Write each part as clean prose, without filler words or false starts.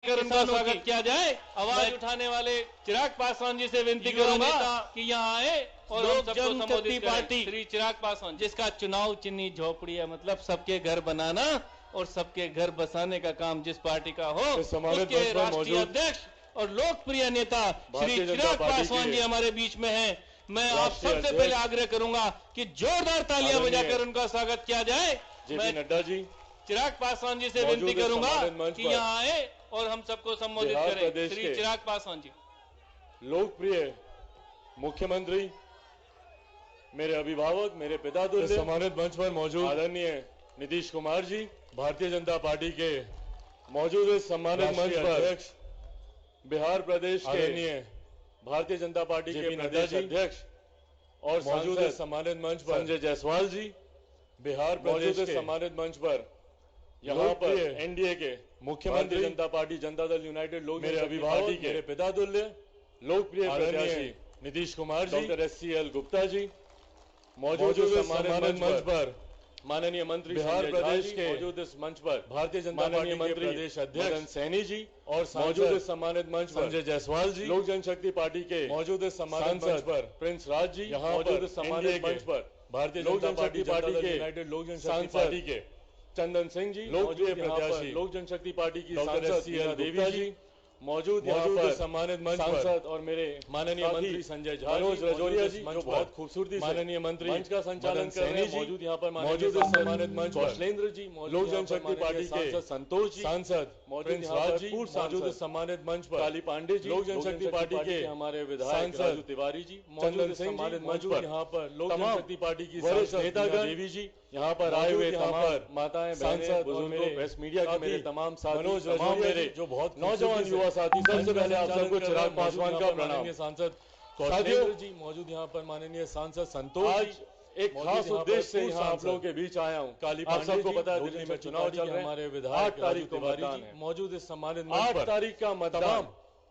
कर उनका स्वागत किया जाए। आवाज उठाने वाले चिराग पासवान जी से विनती करूंगा कि यहाँ आए और हम सबको संबोधित करें। श्री चिराग पासवान, जिसका चुनाव चिन्ह झोपड़ी है, मतलब सबके घर बनाना और सबके घर बसाने का काम जिस पार्टी का हो, उसके राष्ट्रीय अध्यक्ष और लोकप्रिय नेता श्री चिराग पासवान जी हमारे बीच में हैं। मैं आप सबसे पहले आग्रह करूंगा कि जोरदार तालियां बजाकर उनका स्वागत किया जाए। जेपी नड्डा जी, चिराग पासवान जी से विनती करूंगा कि यहाँ आए और हम सबको संबोधित करें। श्री चिराग पासवान जी। लोकप्रिय मुख्यमंत्री, मेरे अभिभावक, मेरे पिता तुल्य, सम्मानित मंच पर मौजूद आदरणीय नीतीश कुमार जी, भारतीय जनता पार्टी के मौजूद इस सम्मानित मंच पर अध्यक्ष बिहार प्रदेश के आदरणीय भारतीय जनता पार्टी के प्रदेश अध्यक्ष और मौजूद इस सम्मानित मंच पर संजय जायसवाल जी, बिहार प्रदेश के सम्मानित मंच पर यहाँ पर एनडीए के मुख्यमंत्री, जनता पार्टी जनता दल यूनाइटेड लोग, मेरे अभिभावक, मेरे पिता तुल्य, लोकप्रिय प्रत्याशी नीतीश कुमार जी, डॉक्टर SCL गुप्ता जी, मौजूद इस सम्मानित मंच पर माननीय मंत्री बिहार प्रदेश के मौजूद इस मंच पर भारतीय जनता पार्टी के प्रदेश अध्यक्ष सैनी जी और मौजूद इस सम्मानित मंच पर संजय जायसवाल जी, लोक जनशक्ति पार्टी के मौजूद इस सम्मानित मंच पर प्रिंस राज जी, यहाँ मौजूद इस सम्मानित मंच पर भारतीय जनता पार्टी के यूनाइटेड लोक जनशक्ति पार्टी के चंदन सिंह जी, लोकप्रिय प्रत्याशी लोक जनशक्ति पार्टी की डॉक्टर SCL देवी जी, मौजूद यहाँ पर सम्मानित मंच सांसद और मेरे माननीय मंत्री संजय झा, मनोज रजौरिया जी, जो बहुत खूबसूरती माननीय मंत्री मंच का संचालन कर रहे हैं। मौजूद यहाँ पर मौजूद सम्मानित मंच कौशलेंद्र जी, लोक जनशक्ति पार्टी के संतोष जी, सांसद मौजूद राज जी, मौजूद सम्मानित मंच पर काली पांडे जी, लोक जनशक्ति पार्टी के हमारे विधायक राजू तिवारी जी, चंदन सिंह जी, मौजूद यहाँ पर लोक जनशक्ति पार्टी की वरिष्ठ नेतागण देवी जी, यहाँ पर आए हुए तमाम माताएं, बहनें, बुजुर्गों, प्रेस मीडिया के मेरे तमाम साथी, मनोज रजौरिया जी, जो बहुत नौजवान युवा साथी, सबसे पहले आप सबको चिराग पासवान का प्रणाम। सांसद कौशलेंद्र जी, मौजूद यहाँ पर माननीय सांसद संतोष जी, एक खास उद्देश्य से यहाँ आप लोगों के बीच आया हूँ। काली आप सबको पता है दिल्ली में चुनाव चल रहे हैं, हमारे विधायक 8 तारीख को मतदान है। मौजूद इस सम्मानित 8 तारीख का मतदान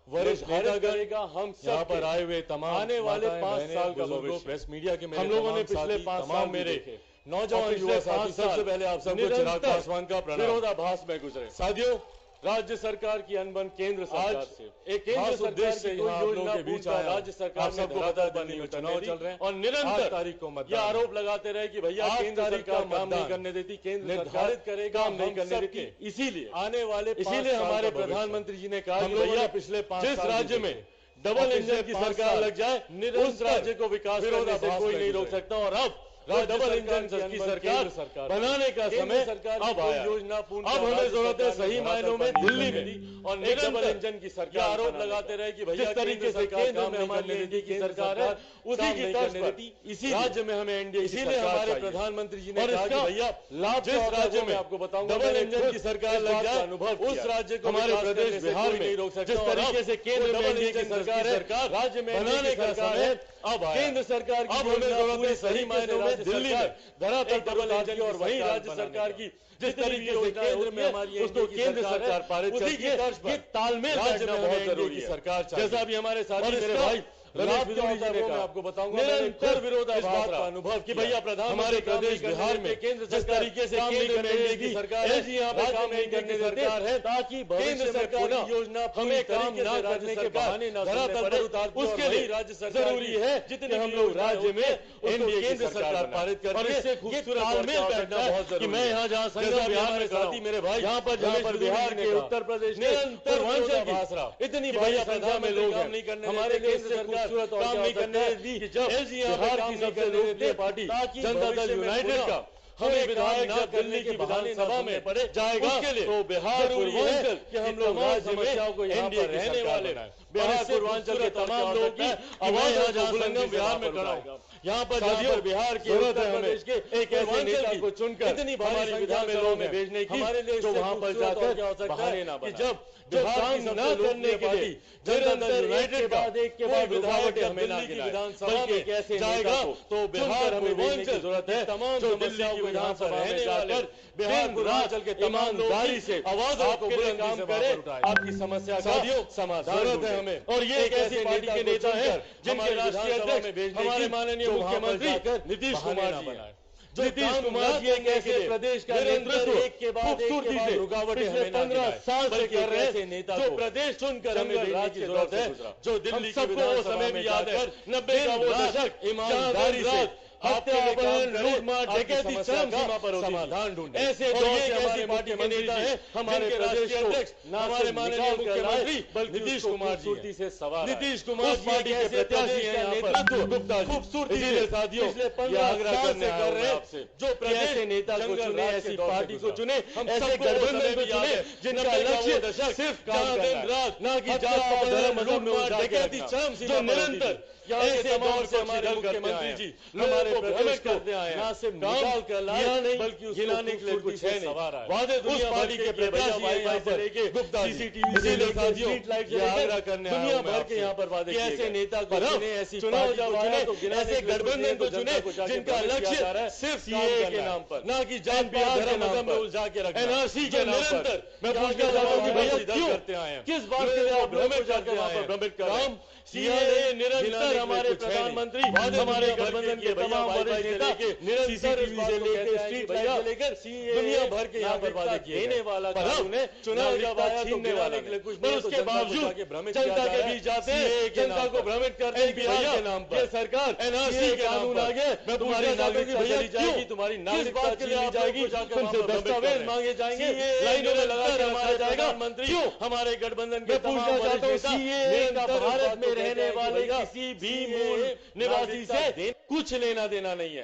वरिष्ठ नेतागण का हम यहाँ पर आए हुए तमाम आने वाले 5 साल का भविष्य, प्रेस मीडिया के हम लोगों ने पिछले 5 साल मेरे नौजवान युवा साथी, सबसे पहले आप सबको चिराग पासवान का प्रणाम। विरोधाभास में गुजरे साथियों, राज्य सरकार की अनबन केंद्र सरकार से एक केंद्र सरकार से आप लोगों के बीच आया। राज्य सरकार सबको पता दिल्ली में चुनाव चल रहे हैं और निरंतर तारीख को मतदान, ये आरोप लगाते रहे कि भैया केंद्र सरकार काम नहीं करने देती, केंद्र निर्धारित करेगा, काम नहीं करने देती। इसीलिए आने वाले इसीलिए हमारे प्रधानमंत्री जी ने कहा कि भैया पिछले 5 जिस राज्य में डबल इंजन की सरकार लग जाए, उस राज्य को विकास करने से कोई नहीं रोक सकता। और अब डबल इंजन की सरकार बनाने का समय अब आया। योजना पूर्ण अब हमें जरूरत है सही मायनों में दिल्ली में और डबल इंजन की सरकार। आरोप लगाते रहे कि भैया तरीके से केंद्र में हमारे एनडीए की सरकार है, उसी की तर्ज पर इसी राज्य में हमें एनडीए, इसीलिए हमारे प्रधानमंत्री जी ने कहा कि भैया लाभ जिस राज्य में आपको बताऊंगा डबल इंजन की सरकार लग जाए, अनुभव उस राज्य को हमारे प्रदेश बिहार में नहीं रोक सकते। जिस तरीके से केंद्र में एनडीए की सरकार राज्य में बनाने का समय अब आया। केंद्र सरकार की हमें जरूरत है सही मायनों में दिल्ली में धरातल पर उतारने और वही राज्य सरकार की जिस तरीके से केंद्र में हमारी उसको केंद्र सरकार पारित करती है, ये तालमेल बैठना बहुत जरूरी है। सरकार जैसा अभी हमारे साथी मेरे भाई रमेश बिजली जी ने कहा, आपको बताऊंगा निरंतर विरोधाभास का अनुभव कि भैया प्रधान हमारे प्रदेश बिहार में केंद्र जिस तरीके से केंद्र में की सरकार है, यहाँ पे काम नहीं करने सरकार है, ताकि केंद्र सरकार की योजना हमें काम न करने के बहाने न धरातल पर उतार, उसके लिए राज्य सरकार जरूरी है जितने हम लोग राज्य में एनडीए केंद्र सरकार पारित करती है। इससे खूबसूरत तालमेल बैठना बहुत जरूरी है। मैं यहाँ जहाँ संगम बिहार में साथी मेरे भाई यहाँ पर जहाँ पर बिहार के उत्तर प्रदेश निरंतर विरोधाभास इतनी भाई संख्या में लोग काम नहीं करने हमारे केंद्र सरकार काम नहीं करने दी। जब बिहार की सबसे लोकप्रिय पार्टी जनता दल यूनाइटेड का हमें विधायक जब दिल्ली की विधानसभा में पड़े जाएगा, उसके लिए तो बिहार पूर्वांचल कि हम लोग समस्याओं को यहाँ पर रहने वाले बिहार पूर्वांचल के तमाम लोग की आवाज जहाँ संगम बिहार में खड़ा होगा, यहाँ पर जहाँ बिहार के उत्तर प्रदेश के एक ऐसे नेता को चुनकर इतनी भारी विधानसभा में भेजने की हमारे लिए जो वहाँ पर जाकर बहाने ना बने। जब काम न करने के लिए जनता दल यूनाइटेड का एक के बाद विधायक हमें ना गिराए, विधानसभा में कैसे जाएगा तो बिहार पूर्वांचल की जरूरत है। तमाम समस्याओं को यहाँ पर रहने वाले बिहार पूर्वांचल के तमाम ईमानदारी से आवाज आपको काम करे, आपकी समस्या का समाधान है हमें। और ये एक ऐसी पार्टी के नेता है जिनके राष्ट्रीय अध्यक्ष हमारे माननीय मुख्यमंत्री नीतीश कुमार जी हैं। नीतीश कुमार जी एक ऐसे प्रदेश का नेतृत्व एक के बाद खूबसूरती से रुकावटें हमें 15 साल से कर रहे हैं नेता जो प्रदेश चुनकर हमें देने की जरूरत है, जो दिल्ली की विधानसभा में जाकर 90 का वो दशक ईमानदारी से हत्या, अपहरण, लूटमार, डकैती चरम सीमा पर समाधान ढूंढे। ऐसे दौर से हमारे पार्टी के नेता हैं, हमारे राष्ट्रीय अध्यक्ष, हमारे माननीय मुख्यमंत्री नीतीश कुमार जी से सवाल नीतीश कुमार पार्टी के प्रत्याशी हैं यहाँ पर गुप्ता खूबसूरती से साथियों पिछले 15 करने कर रहे हैं जो प्रदेश नेता को चुने, ऐसी पार्टी को चुने, ऐसे गठबंधन को चुने जिनका लक्ष्य सिर्फ काम दिन रात ना कि जात पात धर्म लूटमार डकैती चरम सीमा निरंतर ऐसे दौर से हमारे मुख्यमंत्री जी हमारे प्रदेश करते आए ना सिर्फ निकाल कर लाया नहीं बल्कि गिनाने के लिए कुछ है नहीं। वादे दुनिया पार्टी के प्रत्याशी यहाँ पर लेके सीसीटीवी से लेकर स्ट्रीट लाइट से आग्रह करने दुनिया भर के यहाँ पर वादे ऐसे नेता को चुने, ऐसी चुनाव जब आया तो ऐसे गठबंधन को चुने जिनका लक्ष्य सिर्फ सीए के नाम पर ना कि जात पात धर्म मजहब में उलझा के रखना, एनआरसी के नाम पर मैं पूछना चाहता हूँ कि भैया क्यों करते आए हैं, किस बात के लिए आप भ्रमित करके वहाँ पर भ्रमित कर रहे हैं। सीए निरंतर हमारे प्रधानमंत्री हमारे गठबंधन के तमाम वरिष्ठ नेता निरंतर से लेकर स्ट्रीट लाइट से लेकर दुनिया भर के यहाँ पर वादे देने वाला कानून है, चुनाव जब आया छीनने वाले के लिए कुछ नहीं, उसके बावजूद जनता के बीच जाते हैं, जनता को भ्रमित करते हैं बिहार के नाम पर सरकार एनआरसी के कानून आ गया। मैं तुम्हारी नागरिकता चली जाएगी, तुम्हारी नागरिकता चली जाएगी, तुमसे दस्तावेज मांगे जाएंगे, लाइनों में लगा कर हमारा जाएगा मंत्री क्यों हमारे गठबंधन के तमाम वरिष्ठ नेता भारत में रहने वाले किसी भी मूल निवासी से कुछ लेना देना नहीं है,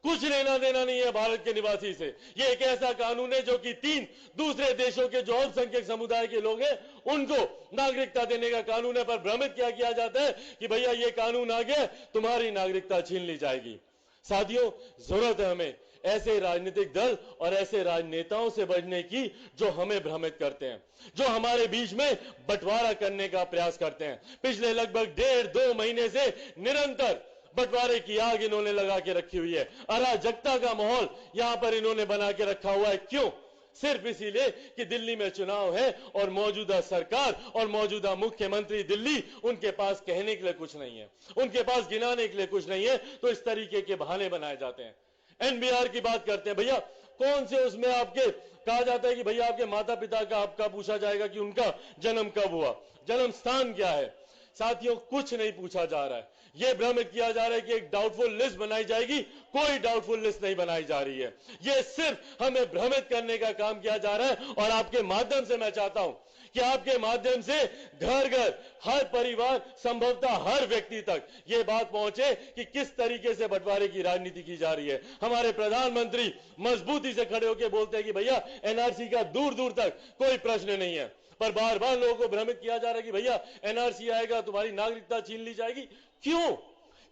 कुछ लेना देना नहीं है भारत के निवासी से। ये एक ऐसा कानून है जो कि 3 दूसरे देशों के जो अल्पसंख्यक समुदाय के लोग हैं उनको नागरिकता देने का कानून है, पर भ्रमित क्या किया जाता है कि भैया ये कानून आ गया तुम्हारी नागरिकता छीन ली जाएगी। साथियों, जरूरत है हमें ऐसे राजनीतिक दल और ऐसे राजनेताओं से बचने की जो हमें भ्रमित करते हैं, जो हमारे बीच में बंटवारा करने का प्रयास करते हैं। पिछले लगभग 1.5-2 महीने से निरंतर बंटवारे की आग इन्होंने लगा के रखी हुई है, अराजकता का माहौल यहां पर इन्होंने बना के रखा हुआ है। क्यों? सिर्फ इसीलिए कि दिल्ली में चुनाव है और मौजूदा सरकार और मौजूदा मुख्यमंत्री दिल्ली उनके पास कहने के लिए कुछ नहीं है, उनके पास गिनाने के लिए कुछ नहीं है, तो इस तरीके के बहाने बनाए जाते हैं। एनबीआर की बात करते हैं, भैया कौन से उसमें आपके कहा जाता है कि भैया आपके माता पिता का आपका पूछा जाएगा कि उनका जन्म कब हुआ, जन्म स्थान क्या है। साथियों, कुछ नहीं पूछा जा रहा है, यह भ्रमित किया जा रहा है कि एक डाउटफुल लिस्ट बनाई जाएगी, कोई डाउटफुल लिस्ट नहीं बनाई जा रही है। यह सिर्फ हमें भ्रमित करने का काम किया जा रहा है। और आपके माध्यम से मैं चाहता हूं कि आपके माध्यम से घर घर हर परिवार संभवतः हर व्यक्ति तक ये बात पहुंचे कि किस तरीके से बंटवारे की राजनीति की जा रही है। हमारे प्रधानमंत्री मजबूती से खड़े होकर बोलते हैं कि भैया एनआरसी का दूर दूर तक कोई प्रश्न नहीं है, पर बार बार लोगों को भ्रमित किया जा रहा है कि भैया एनआरसी आएगा तुम्हारी नागरिकता छीन ली जाएगी।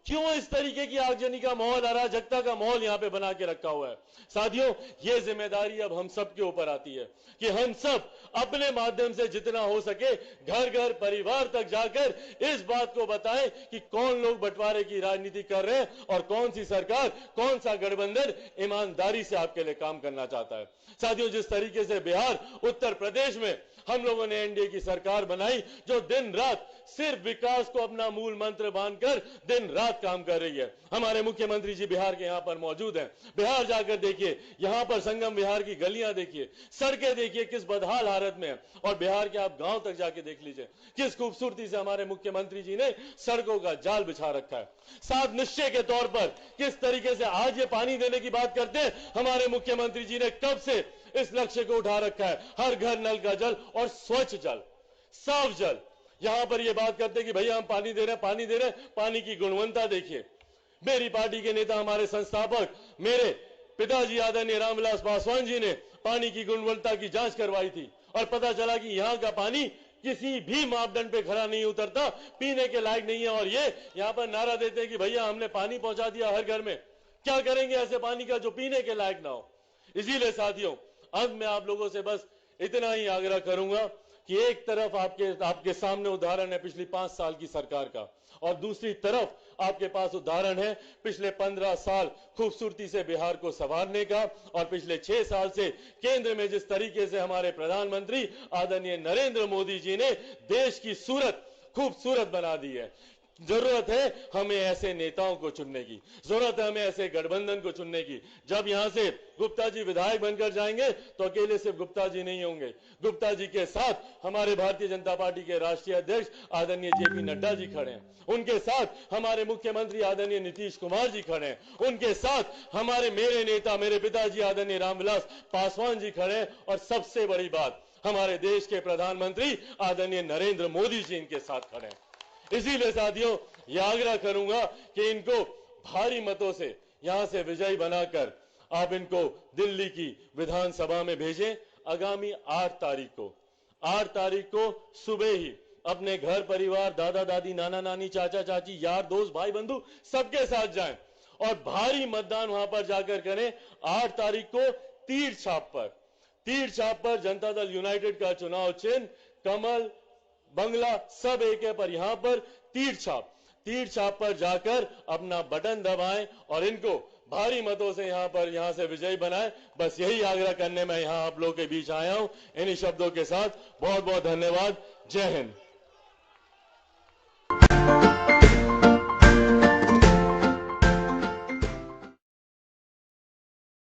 क्यों इस तरीके की आगजनी का माहौल, अराजकता का माहौल यहां पे बना के रखा हुआ है। साथियों, ये जिम्मेदारी अब हम सब के ऊपर आती है कि हम सब अपने माध्यम से जितना हो सके घर घर परिवार तक जाकर इस बात को बताएं कि कौन लोग बंटवारे की राजनीति कर रहे हैं और कौन सी सरकार, कौन सा गठबंधन ईमानदारी से आपके लिए काम करना चाहता है। साथियों, जिस तरीके से बिहार, उत्तर प्रदेश में हम लोगों ने एनडीए की सरकार बनाई जो दिन रात सिर्फ विकास को अपना मूल मंत्र मानकर दिन रात काम कर रही है। हमारे मुख्यमंत्री जी बिहार के यहाँ पर मौजूद हैं, बिहार जाकर देखिए, यहाँ पर संगम बिहार की गलियां देखिए, सड़कें देखिए किस बदहाल हालत में है, और बिहार के आप गांव तक जाके देख लीजिए किस खूबसूरती से हमारे मुख्यमंत्री जी ने सड़कों का जाल बिछा रखा है। साथ निश्चय के तौर पर किस तरीके से आज ये पानी देने की बात करते हैं, हमारे मुख्यमंत्री जी ने कब से इस लक्ष्य को उठा रखा है, हर घर नल का जल और स्वच्छ जल, साफ जल। यहां पर ये बात करते हैं कि भैया हम पानी दे रहे हैं, पानी दे रहे हैं, पानी की गुणवत्ता देखिए। मेरी पार्टी के नेता, हमारे संस्थापक, मेरे पिताजी आदरणीय रामविलास पासवान जी ने पानी की गुणवत्ता की जांच करवाई थी और पता चला कि यहां का पानी किसी भी मापदंड पे खरा नहीं उतरता, पीने के लायक नहीं है। और ये यहां पर नारा देते हैं कि भैया हमने पानी पहुंचा दिया हर घर में। क्या करेंगे ऐसे पानी का जो पीने के लायक ना हो। इसीलिए साथियों, अंत में आप लोगों से बस इतना ही आग्रह करूंगा कि एक तरफ आपके सामने उदाहरण है पिछली 5 साल की सरकार का, और दूसरी तरफ आपके पास उदाहरण है पिछले 15 साल खूबसूरती से बिहार को संवारने का, और पिछले 6 साल से केंद्र में जिस तरीके से हमारे प्रधानमंत्री आदरणीय नरेंद्र मोदी जी ने देश की सूरत खूबसूरत बना दी है। जरूरत है हमें ऐसे नेताओं को चुनने की, जरूरत है हमें ऐसे गठबंधन को चुनने की। जब यहां से गुप्ता जी विधायक बनकर जाएंगे तो अकेले सिर्फ गुप्ता जी नहीं होंगे, गुप्ता जी के साथ हमारे भारतीय जनता पार्टी के राष्ट्रीय अध्यक्ष आदरणीय जेपी नड्डा जी खड़े हैं, उनके साथ हमारे मुख्यमंत्री आदरणीय नीतीश कुमार जी खड़े हैं, उनके साथ हमारे मेरे नेता मेरे पिताजी आदरणीय रामविलास पासवान जी खड़े हैं, और सबसे बड़ी बात हमारे देश के प्रधानमंत्री आदरणीय नरेंद्र मोदी जी इनके साथ खड़े हैं। इसीलिए साथियों यह आग्रह करूंगा कि इनको भारी मतों से यहां से विजयी बनाकर आप इनको दिल्ली की विधानसभा में भेजें। आगामी 8 तारीख को सुबह ही अपने घर परिवार दादा दादी नाना नानी चाचा चाची यार दोस्त भाई बंधु सबके साथ जाएं और भारी मतदान वहां पर जाकर करें। 8 तारीख को तीर छाप पर जनता दल यूनाइटेड का चुनाव चिन्ह कमल बंगला सब एक है, पर यहां पर तीर छाप पर जाकर अपना बटन दबाएं और इनको भारी मतों से यहां से विजयी बनाएं। बस यही आग्रह करने मैं यहां आप लोगों के बीच आया हूं। इन्हीं शब्दों के साथ बहुत बहुत धन्यवाद। जय हिंद।